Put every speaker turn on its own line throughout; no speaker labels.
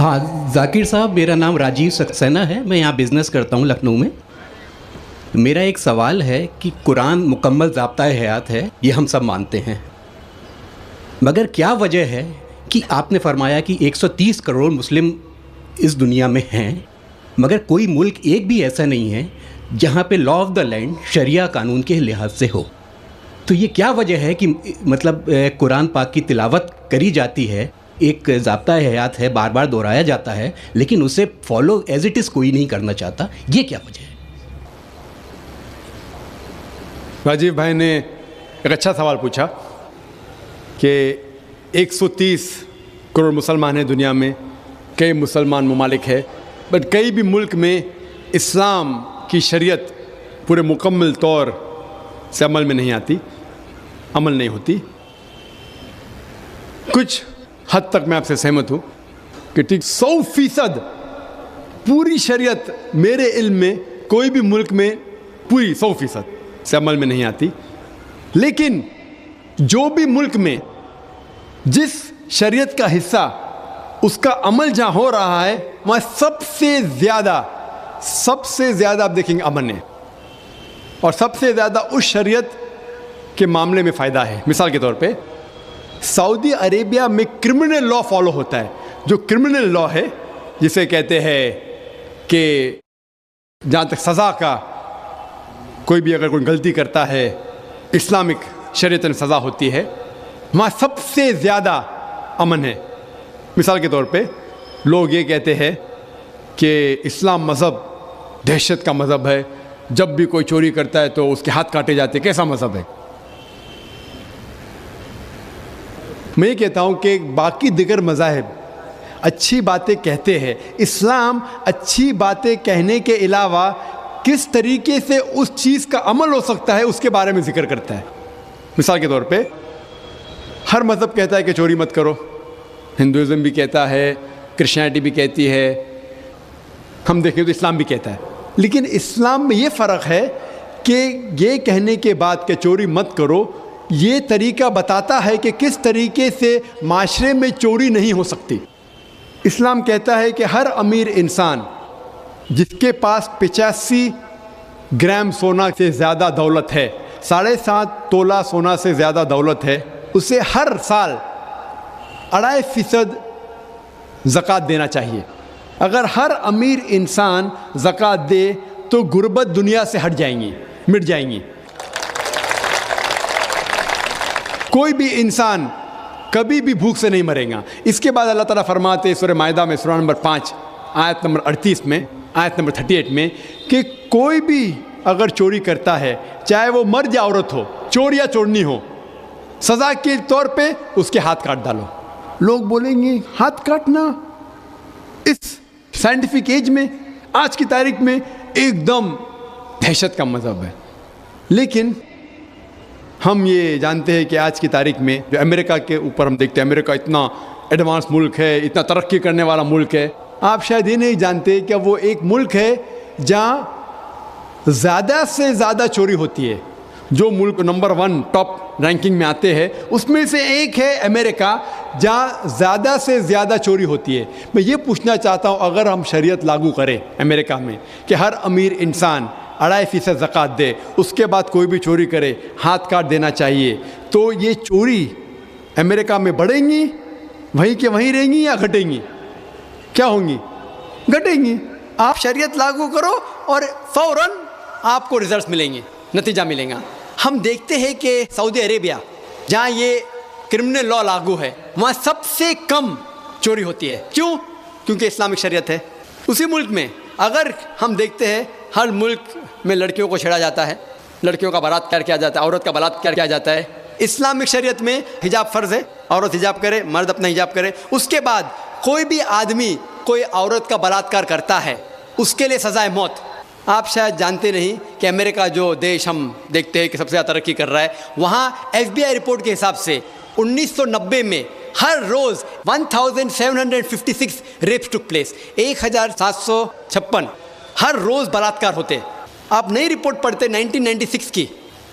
ہاں ذاکر صاحب، میرا نام راجیو سکسینہ ہے، میں یہاں بزنس کرتا ہوں لکھنؤ میں۔ میرا ایک سوال ہے کہ قرآن مکمل ضابطۂ حیات ہے، یہ ہم سب مانتے ہیں، مگر کیا وجہ ہے کہ آپ نے فرمایا کہ 130 کروڑ مسلم اس دنیا میں ہیں، مگر کوئی ملک ایک بھی ایسا نہیں ہے جہاں پہ لا آف دا لینڈ شریعہ قانون کے لحاظ سے ہو؟ تو یہ کیا وجہ ہے کہ مطلب قرآن پاک کی تلاوت کری جاتی ہے، ایک ضابطۂ حیات ہے، بار بار دہرایا جاتا ہے، لیکن اسے فالو ایز اٹ از کوئی نہیں کرنا چاہتا، یہ کیا وجہ ہے؟
راجیو بھائی نے ایک اچھا سوال پوچھا کہ 130 کروڑ مسلمان ہیں دنیا میں، کئی مسلمان ممالک ہے، بٹ کئی بھی ملک میں اسلام کی شریعت پورے مکمل طور سے عمل میں نہیں آتی، عمل نہیں ہوتی۔ کچھ حد تک میں آپ سے سہمت ہوں کہ ٹھیک 100% پوری شریعت میرے علم میں کوئی بھی ملک میں پوری 100% سے عمل میں نہیں آتی، لیکن جو بھی ملک میں جس شریعت کا حصہ اس کا عمل جہاں ہو رہا ہے وہاں سب سے زیادہ آپ دیکھیں گے امن ہے، اور سب سے زیادہ اس شریعت کے معاملے میں فائدہ ہے۔ مثال کے طور پہ سعودی عربیہ میں کرمنل لا فالو ہوتا ہے۔ جو کرمنل لا ہے، جسے کہتے ہیں کہ جہاں تک سزا کا، کوئی بھی اگر کوئی غلطی کرتا ہے اسلامک شریعت میں سزا ہوتی ہے، وہاں سب سے زیادہ امن ہے۔ مثال کے طور پہ لوگ یہ کہتے ہیں کہ اسلام مذہب دہشت کا مذہب ہے، جب بھی کوئی چوری کرتا ہے تو اس کے ہاتھ کاٹے جاتے ہیں، کیسا مذہب ہے؟ میں یہ کہتا ہوں کہ باقی دیگر مذاہب اچھی باتیں کہتے ہیں، اسلام اچھی باتیں کہنے کے علاوہ کس طریقے سے اس چیز کا عمل ہو سکتا ہے اس کے بارے میں ذکر کرتا ہے۔ مثال کے طور پہ ہر مذہب کہتا ہے کہ چوری مت کرو، ہندوازم بھی کہتا ہے، کرسچینٹی بھی کہتی ہے، ہم دیکھیں تو اسلام بھی کہتا ہے، لیکن اسلام میں یہ فرق ہے کہ یہ کہنے کے بعد کہ چوری مت کرو، یہ طریقہ بتاتا ہے کہ کس طریقے سے معاشرے میں چوری نہیں ہو سکتی۔ اسلام کہتا ہے کہ ہر امیر انسان جس کے پاس 85 گرام سونا سے زیادہ دولت ہے، 7.5 تولہ سونا سے زیادہ دولت ہے، اسے ہر سال 2.5% زکوٰۃ دینا چاہیے۔ اگر ہر امیر انسان زکوٰۃ دے تو غربت دنیا سے مٹ جائیں گی۔ کوئی بھی انسان کبھی بھی بھوک سے نہیں مرے گا۔ اس کے بعد اللہ تعالیٰ فرماتے ہیں سورہ مائدہ میں سورہ نمبر 5 آیت نمبر 38 میں، آیت نمبر 38 میں، کہ کوئی بھی اگر چوری کرتا ہے، چاہے وہ مرد یا عورت ہو، چور یا چورنی ہو، سزا کے طور پہ اس کے ہاتھ کاٹ ڈالو۔ لوگ بولیں گے ہاتھ کاٹنا اس سائنٹیفک ایج میں، آج کی تاریخ میں ایک دم دہشت کا مذہب ہے، لیکن ہم یہ جانتے ہیں کہ آج کی تاریخ میں جو امریکہ کے اوپر ہم دیکھتے ہیں، امریکہ اتنا ایڈوانس ملک ہے، اتنا ترقی کرنے والا ملک ہے، آپ شاید یہ نہیں جانتے کہ وہ ایک ملک ہے جہاں زیادہ سے زیادہ چوری ہوتی ہے۔ جو ملک نمبر 1 ٹاپ رینکنگ میں آتے ہیں اس میں سے ایک ہے امریکہ، جہاں زیادہ سے زیادہ چوری ہوتی ہے۔ میں یہ پوچھنا چاہتا ہوں، اگر ہم شریعت لاگو کریں امریکہ میں کہ ہر امیر انسان 2.5% زکوٰۃ دے، اس کے بعد کوئی بھی چوری کرے ہاتھ کاٹ دینا چاہیے، تو یہ چوری امریکہ میں بڑھیں گی، وہیں کے وہیں رہیں گی، یا گھٹیں گی؟ کیا ہوں گی؟ گھٹیں گی۔ آپ شریعت لاگو کرو اور فوراً آپ کو ریزلٹس ملیں گے، نتیجہ ملے گا۔ ہم دیکھتے ہیں کہ سعودی عربیہ جہاں یہ کرمنل لا لاگو ہے، وہاں سب سے کم چوری ہوتی ہے۔ کیوں؟ کیونکہ اسلامک شریعت ہے۔ اسی ملک میں اگر ہم دیکھتے ہیں ہر ملک میں لڑکیوں کو چھیڑا جاتا ہے، لڑکیوں کا بلاತ್ಕಾರ کیا جاتا ہے، عورت کا بلاತ್ಕಾರ کیا جاتا ہے۔ اسلامک شریعت میں حجاب فرض ہے، عورت حجاب کرے، مرد اپنا حجاب کرے۔ اس کے بعد کوئی بھی آدمی کوئی عورت کا بلاತ್ಕಾರ کرتا ہے، اس کے لیے سزائے موت۔ آپ شاید جانتے نہیں کہ امریکہ جو دیش ہم دیکھتے ہیں کہ سب سے زیادہ ترقی کر رہا ہے، وہاں FBI رپورٹ کے حساب سے 1990 میں ہر روز 1756 ریپس ٹک پلیس، 1756 ہر روز بلاತ್ಕಾರ ہوتے۔ آپ نئی رپورٹ پڑھتے 1996 کی،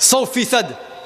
100%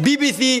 BBC,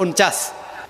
49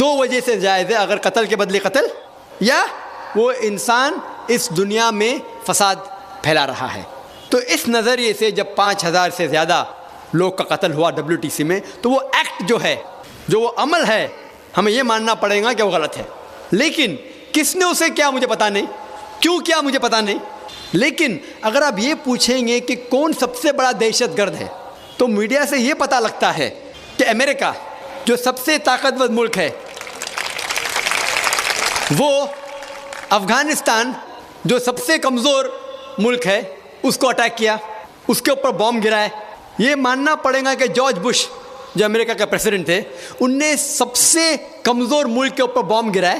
دو وجہ سے جائز ہے، اگر قتل کے بدلے قتل یا وہ انسان اس دنیا میں فساد پھیلا رہا ہے۔ تو اس نظریے سے جب 5000 سے زیادہ لوگ کا قتل ہوا WTC میں، تو وہ ایکٹ جو ہے، جو وہ عمل ہے، ہمیں یہ ماننا پڑے گا کہ وہ غلط ہے۔ لیکن کس نے اسے کیا مجھے پتہ نہیں، کیوں کیا مجھے پتہ نہیں، لیکن اگر آپ یہ پوچھیں گے کہ کون سب سے بڑا دہشت گرد ہے، تو میڈیا سے یہ پتہ لگتا ہے کہ امریکہ جو سب سے طاقتور ملک ہے، وہ افغانستان جو سب سے کمزور ملک ہے اس کو اٹیک کیا، اس کے اوپر بام گرائے۔ یہ ماننا پڑے گا کہ جارج بش جو امریکہ کا پریزیڈنٹ تھے، ان نے سب سے کمزور ملک کے اوپر بام گرائے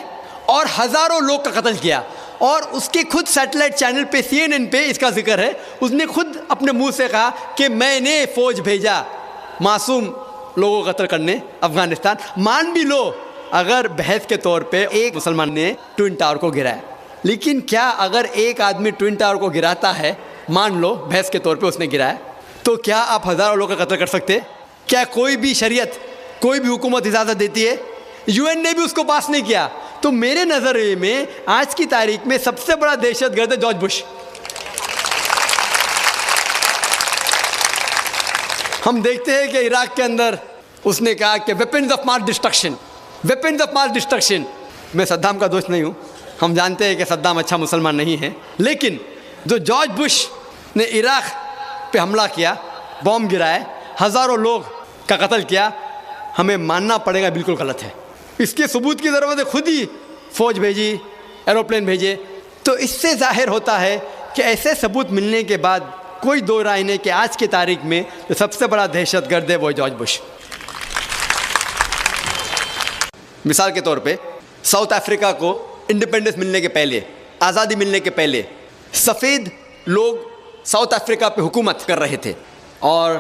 اور ہزاروں لوگ کا قتل کیا، اور اس کے خود سیٹلائٹ چینل پہ CNN پہ اس کا ذکر ہے، اس نے خود اپنے منہ سے کہا کہ میں نے فوج بھیجا معصوم لوگوں کو قتل کرنے افغانستان۔ مان بھی لو اگر بحث کے طور پہ ایک مسلمان نے ٹوئن ٹاور کو گرایا، لیکن کیا اگر ایک آدمی ٹوئن ٹاور کو گراتا ہے، مان لو بحث کے طور پہ اس نے گرایا، تو کیا آپ ہزاروں لوگوں کا قتل کر سکتے؟ کیا کوئی بھی شریعت، کوئی بھی حکومت اجازت دیتی ہے؟ UN نے بھی اس کو پاس نہیں کیا۔ تو میرے نظریے میں آج کی تاریخ میں سب سے بڑا دہشت گرد ہے جارج بش۔ ہم دیکھتے ہیں کہ عراق کے اندر اس نے کہا کہ weapons of mass destruction, weapons of mass destruction. میں صدام کا دوست نہیں ہوں، ہم جانتے ہیں کہ صدام اچھا مسلمان نہیں ہے، لیکن جو جارج بش نے عراق پہ حملہ کیا، بم گرائے، ہزاروں لوگ کا قتل کیا، ہمیں ماننا پڑے گا بالکل غلط ہے۔ اس کے ثبوت کی ضرورت ہے، خود ہی فوج بھیجی، ایروپلین بھیجے۔ تو اس سے ظاہر ہوتا ہے کہ ایسے ثبوت ملنے کے بعد کوئی دو رائے نہیں کہ آج کی تاریخ میں جو سب سے بڑا دہشت گرد ہے وہ جارج بش۔ مثال کے طور پہ ساؤتھ افریقہ کو انڈیپینڈنس ملنے کے پہلے، آزادی ملنے کے پہلے، سفید لوگ ساؤتھ افریقہ پہ حکومت کر رہے تھے، اور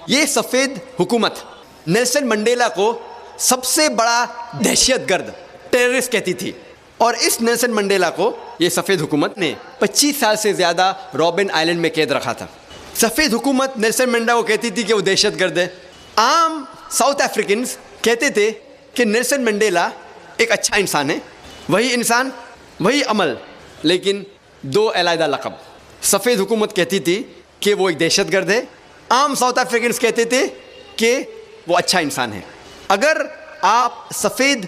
یہ سفید حکومت نیلسن منڈیلا کو سب سے بڑا دہشت گرد، ٹیررسٹ کہتی تھی، اور اس نیلسن منڈیلا کو یہ سفید حکومت نے 25 سال سے زیادہ رابن آئلینڈ میں قید رکھا تھا۔ سفید حکومت نیلسن منڈیلا کو کہتی تھی کہ وہ دہشت گرد ہے۔ عام ساؤتھ افریقنز کہتے تھے کہ نیلسن منڈیلا ایک اچھا انسان ہے، وہی انسان وہی عمل، لیکن دو علیحدہ لقب۔ سفید حکومت کہتی تھی کہ وہ ایک دہشت گرد ہے، عام ساؤتھ افریقنز کہتے تھے کہ وہ اچھا انسان ہے۔ اگر آپ سفید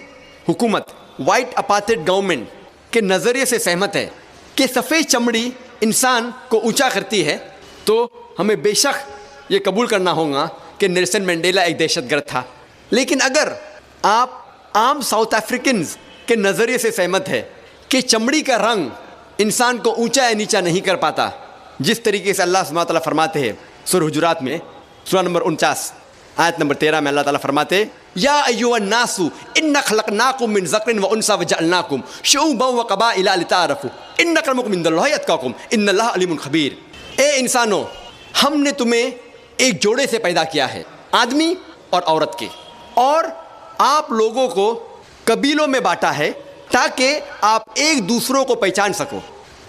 حکومت، وائٹ اپارتھائڈ گورنمنٹ کے نظریے سے سہمت ہے کہ سفید چمڑی انسان کو اونچا کرتی ہے، تو ہمیں بے شک یہ قبول کرنا ہوگا کہ نیلسن منڈیلا ایک دہشت گرد تھا۔ لیکن اگر آپ عام ساؤتھ افریقنز کے نظریے سے سہمت ہے کہ چمڑی کا رنگ انسان کو اونچا یا نیچا نہیں کر پاتا، جس طریقے سے اللہ سبحانہ تعالیٰ فرماتے ہیں سورہ حجرات میں، سورہ نمبر 49 آیت نمبر 13 میں اللہ تعالیٰ فرماتے یا ایھا الناس انا خلقناکم من ذکر و انثی وجعلناکم شعوبا وقبائل لتعارفوا ان اکرمکم عند اللہ اتقاکم ان اللہ علیم خبیر۔ اے انسانوں، ہم نے تمہیں ایک جوڑے سے پیدا کیا ہے، آدمی اور عورت کے، اور آپ لوگوں کو قبیلوں میں بانٹا ہے تاکہ آپ ایک دوسروں کو پہچان سکو،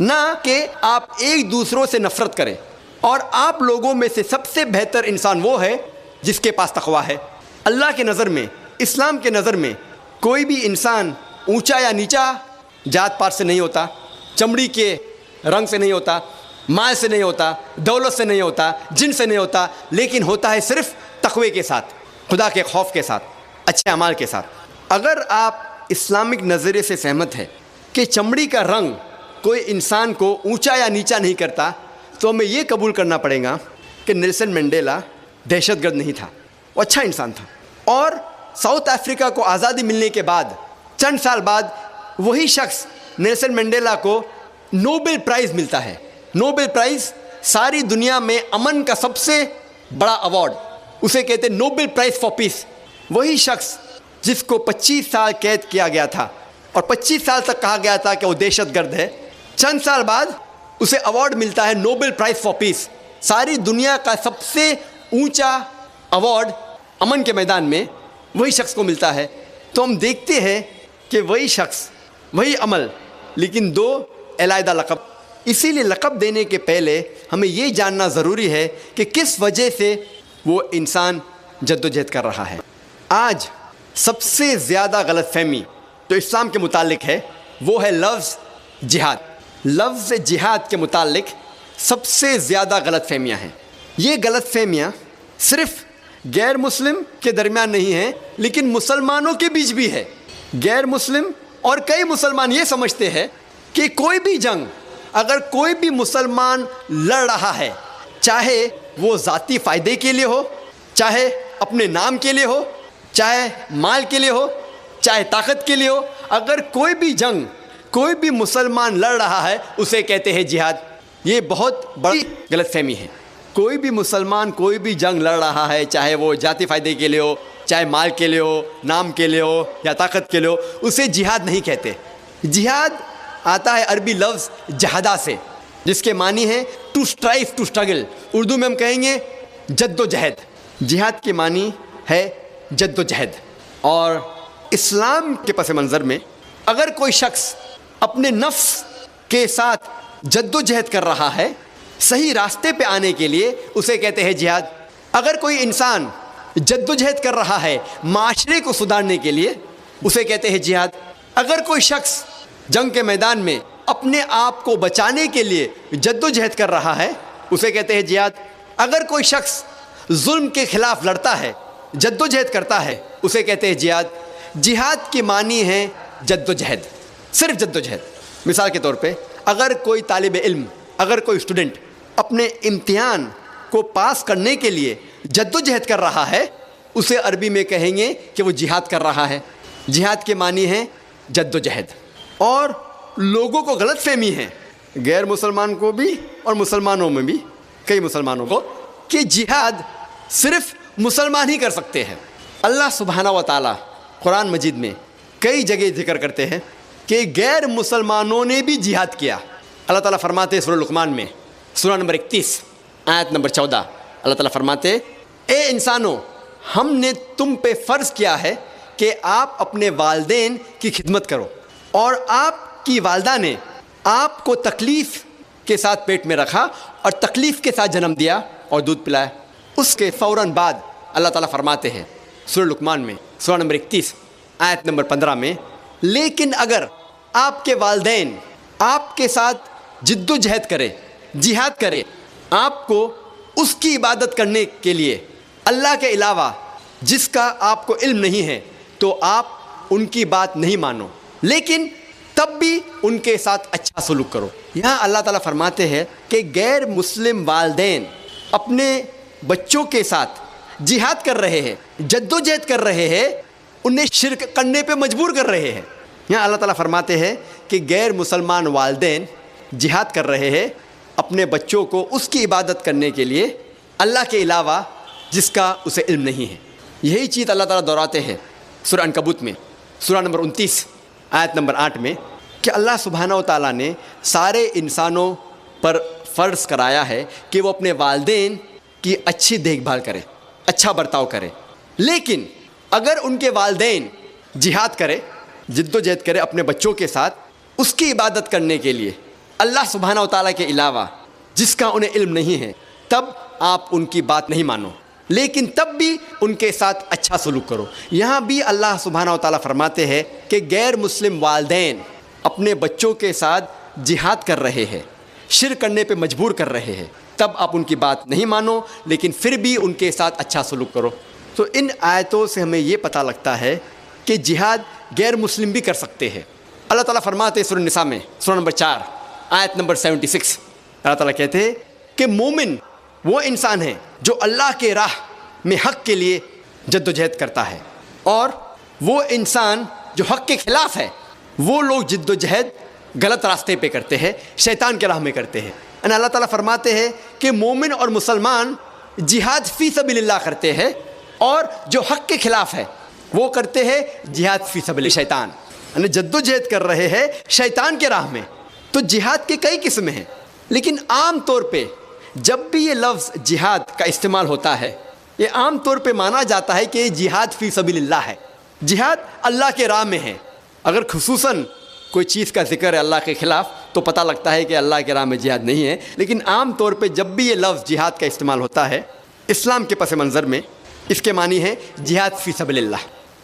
نہ کہ آپ ایک دوسروں سے نفرت کریں، اور آپ لوگوں میں سے سب سے بہتر انسان وہ ہے جس کے پاس تقویٰ ہے۔ اللہ کے نظر میں، اسلام کے نظر میں کوئی بھی انسان اونچا یا نیچا جات پات سے نہیں ہوتا، چمڑی کے رنگ سے نہیں ہوتا، مال سے نہیں ہوتا، دولت سے نہیں ہوتا، جن سے نہیں ہوتا، لیکن ہوتا ہے صرف تقوی کے ساتھ، خدا کے خوف کے ساتھ، اچھے اعمال کے ساتھ۔ اگر آپ اسلامک نظریے سے سہمت ہے کہ چمڑی کا رنگ کوئی انسان کو اونچا یا نیچا نہیں کرتا، تو ہمیں یہ قبول کرنا پڑے گا کہ نیلسن منڈیلا دہشت گرد نہیں تھا، وہ اچھا انسان تھا۔ اور ساؤتھ افریقہ کو آزادی ملنے کے بعد چند سال بعد وہی شخص نیلسن منڈیلا کو نوبل پرائز ملتا ہے۔ نوبل پرائز ساری دنیا میں امن کا سب سے بڑا ایوارڈ، اسے کہتے ہیں نوبل پرائز فار پیس۔ وہی شخص جس کو 25 سال قید کیا گیا تھا اور 25 سال تک کہا گیا تھا کہ وہ دہشت گرد ہے، چند سال بعد اسے ایوارڈ ملتا ہے نوبل پرائز فار پیس۔ ساری دنیا کا سب سے اونچا ایوارڈ امن کے میدان میں وہی شخص کو ملتا ہے۔ تو ہم دیکھتے ہیں کہ وہی شخص، وہی عمل، لیکن دو علیحدہ لقب۔ اسی لیے لقب دینے کے پہلے ہمیں یہ جاننا ضروری ہے کہ کس وجہ سے وہ انسان جد و جہد کر رہا ہے۔ آج سب سے زیادہ غلط فہمی جو اسلام کے متعلق ہے وہ ہے لفظ جہاد۔ لفظ جہاد کے متعلق سب سے زیادہ غلط فہمیاں ہیں۔ یہ غلط فہمیاں صرف غیر مسلم کے درمیان نہیں ہیں لیکن مسلمانوں کے بیچ بھی ہے۔ غیر مسلم اور کئی مسلمان یہ سمجھتے ہیں کہ کوئی بھی جنگ اگر کوئی بھی مسلمان لڑ رہا ہے، چاہے وہ ذاتی فائدے کے لیے ہو، چاہے اپنے نام کے لیے ہو، چاہے مال کے لیے ہو، چاہے طاقت کے لیے ہو، اگر کوئی بھی جنگ کوئی بھی مسلمان لڑ رہا ہے اسے کہتے ہیں جہاد۔ یہ بہت بڑی غلط فہمی ہے۔ کوئی بھی مسلمان کوئی بھی جنگ لڑ رہا ہے، چاہے وہ ذاتی فائدے کے لیے ہو، چاہے مال کے لیے ہو، نام کے لیے ہو یا طاقت کے لیے ہو، اسے جہاد نہیں کہتے۔ جہاد آتا ہے عربی لفظ جہادہ سے، جس کے معنی ہے to strive, to struggle. Urdu میں ہم کہیں گے جد و جہد۔ جہاد کے معنی ہے جد و جہد۔ اور اسلام کے پس منظر میں اگر کوئی شخص اپنے نفس کے ساتھ جد و جہد کر رہا ہے صحیح راستے پہ آنے کے لیے، اسے کہتے ہیں جہاد۔ اگر کوئی انسان جد و جہد کر رہا ہے معاشرے کو سدھارنے کے لیے، اسے کہتے ہیں جہاد۔ اگر کوئی شخص جنگ کے میدان میں اپنے آپ کو بچانے کے لیے جد و جہد کر رہا ہے، اسے کہتے ہیں جہاد۔ اگر کوئی شخص ظلم کے خلاف لڑتا ہے، جد و جہد کرتا ہے، اسے کہتے ہیں جہاد۔ جہاد کی معنی ہے جد و جہد، صرف جد و جہد۔ مثال کے طور پہ اگر کوئی طالب علم، اگر کوئی اسٹوڈنٹ اپنے امتحان کو پاس کرنے کے لیے جد و جہد کر رہا ہے، اسے عربی میں کہیں گے کہ وہ جہاد کر رہا ہے۔ جہاد کے معنی ہے جد و جہد۔ اور لوگوں کو غلط فہمی ہے، غیر مسلمان کو بھی اور مسلمانوں میں بھی، کئی مسلمانوں کو، کہ جہاد صرف مسلمان ہی کر سکتے ہیں۔ اللہ سبحانہ و تعالیٰ قرآن مجید میں کئی جگہ ذکر کرتے ہیں کہ غیر مسلمانوں نے بھی جہاد کیا۔ اللہ تعالیٰ فرماتے ہیں سورہ لقمان میں، سورہ نمبر 31 آیت نمبر 14، اللہ تعالیٰ فرماتے ہیں اے انسانوں، ہم نے تم پہ فرض کیا ہے کہ آپ اپنے والدین کی خدمت کرو، اور آپ کی والدہ نے آپ کو تکلیف کے ساتھ پیٹ میں رکھا اور تکلیف کے ساتھ جنم دیا اور دودھ پلایا۔ اس کے فوراً بعد اللہ تعالیٰ فرماتے ہیں سورہ لقمان میں سورہ نمبر 31 آیت نمبر 15 میں، لیکن اگر آپ کے والدین آپ کے ساتھ جد و جہد کرے، جہاد کرے، آپ کو اس کی عبادت کرنے کے لیے اللہ کے علاوہ جس کا آپ کو علم نہیں ہے، تو آپ ان کی بات نہیں مانو، لیکن تب بھی ان کے ساتھ اچھا سلوک کرو۔ یہاں اللہ تعالیٰ فرماتے ہیں کہ غیر مسلم والدین اپنے بچوں کے ساتھ جہاد کر رہے ہیں، جد و جہد کر رہے ہیں، انہیں شرک کرنے پہ مجبور کر رہے ہیں۔ یہاں اللہ تعالیٰ فرماتے ہیں کہ غیر مسلمان والدین جہاد کر رہے ہیں اپنے بچوں کو اس کی عبادت کرنے کے لیے اللہ کے علاوہ جس کا اسے علم نہیں ہے۔ یہی چیز اللہ تعالیٰ دہراتے ہیں سورہ عنکبوت میں سورہ نمبر 29 آیت نمبر 8 میں، کہ اللہ سبحانہ و تعالیٰ نے سارے انسانوں پر فرض کرایا ہے کہ وہ اپنے والدین کی اچھی دیکھ بھال کرے، اچھا برتاؤ کرے، لیکن اگر ان کے والدین جہاد کرے، جد و جہد کرے اپنے بچوں کے ساتھ اس کی عبادت کرنے کے لیے اللہ سبحانہ و تعالیٰ کے علاوہ جس کا انہیں علم نہیں ہے، تب آپ ان کی بات نہیں مانو، لیکن تب بھی ان کے ساتھ اچھا سلوک کرو۔ یہاں بھی اللہ سبحانہ و تعالیٰ فرماتے ہیں کہ غیر مسلم والدین اپنے بچوں کے ساتھ جہاد کر رہے ہیں، شرک کرنے پہ مجبور کر رہے ہیں، تب آپ ان کی بات نہیں مانو، لیکن پھر بھی ان کے ساتھ اچھا سلوک کرو۔ تو ان آیتوں سے ہمیں یہ پتہ لگتا ہے کہ جہاد غیر مسلم بھی کر سکتے ہیں۔ اللہ تعالیٰ فرماتے ہیں سورہ نساء میں سورہ نمبر 4 آیت نمبر 76، اللہ تعالیٰ کہتے ہیں کہ مومن وہ انسان ہے جو اللہ کے راہ میں حق کے لیے جد و جہد کرتا ہے، اور وہ انسان جو حق کے خلاف ہے، وہ لوگ جد و جہد غلط راستے پہ کرتے ہیں، شیطان کے راہ میں کرتے ہیں۔ اللہ تعالیٰ فرماتے ہیں کہ مومن اور مسلمان جہاد فی سبیل اللہ کرتے ہیں، اور جو حق کے خلاف ہے وہ کرتے ہیں جہاد فی سبیل شیطان، یعنی جد و جہد کر رہے ہیں شیطان کے راہ میں۔ تو جہاد کے کئی قسمیں ہیں، لیکن عام طور پہ جب بھی یہ لفظ جہاد کا استعمال ہوتا ہے، یہ عام طور پہ مانا جاتا ہے کہ یہ جہاد فی سبیل اللہ ہے، جہاد اللہ کے راہ میں ہے۔ اگر خصوصاً کوئی چیز کا ذکر ہے اللہ کے خلاف تو پتہ لگتا ہے کہ اللہ کے راہ میں جہاد نہیں ہے، لیکن عام طور پہ جب بھی یہ لفظ جہاد کا استعمال ہوتا ہے اسلام کے پس منظر میں، اس کے معنی ہے جہاد فی سبیل اللہ،